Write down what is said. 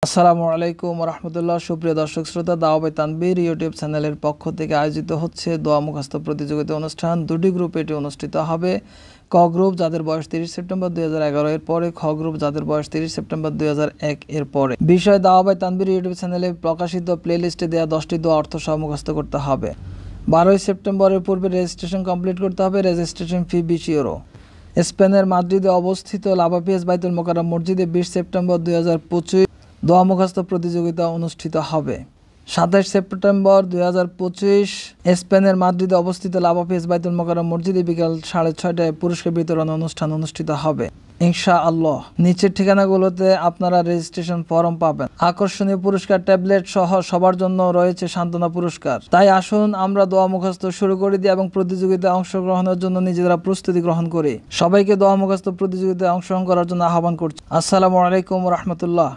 আসসালামু আলাইকুম রহমতুল্লাহ। সুপ্রিয় দর্শক শ্রোতা, দাওয়ায়ে তানবীর ইউটিউব চ্যানেলের পক্ষ থেকে আয়োজিত হচ্ছে দোয়া মুখস্থ প্রতিযোগিতা অনুষ্ঠান। দুটি গ্রুপে এটি অনুষ্ঠিত হবে। ক গ্রুপ যাদের বয়স 30 সেপ্টেম্বর 2011 এর পরে, খ গ্রুপ যাদের বয়স 30 সেপ্টেম্বর 2001 এর পরে। বিষয় দাওয়ায়ে তানবীর ইউটিউব চ্যানেলে প্রকাশিত প্লেলিস্টে দেওয়া 10টি দোয়া অর্থ সহ মুখস্থ করতে হবে। 12 সেপ্টেম্বরের পূর্বে রেজিস্ট্রেশন কমপ্লিট করতে হবে। Registration fee 20 euro. স্পেনের মাদ্রিদে অবস্থিত লাভাপিয়াস বাইতুল মোকাররম মসজিদে 20 সেপ্টেম্বর 2025 দোয়া মুখস্থ প্রতিযোগিতা অনুষ্ঠিত হবে। 27 সেপ্টেম্বর 2025 স্পেনের মাদ্রিদে অবস্থিত লাভাপিয়াস বাইতুল মোকাররম মসজিদে বিকাল 6:30টায় পুরস্কার বিতরণ অনুষ্ঠান অনুষ্ঠিত হবে ইনশাআল্লাহ। নিচের ঠিকানাগুলোতে আপনারা রেজিস্ট্রেশন ফর্ম পাবেন। আকর্ষণীয় পুরস্কার, ট্যাবলেট সহ সবার জন্য রয়েছে সান্ত্বনা পুরস্কার। তাই আসুন আমরা দোয়া মুখস্থ শুরু করে দিই এবং প্রতিযোগিতায় অংশগ্রহণের জন্য নিজেরা প্রস্তুতি গ্রহণ করি। সবাইকে দোয়া মুখস্থ প্রতিযোগিতায় অংশগ্রহণ করার জন্য আহ্বান করছি। আসসালামু আলাইকুম রহমতুল্লাহ।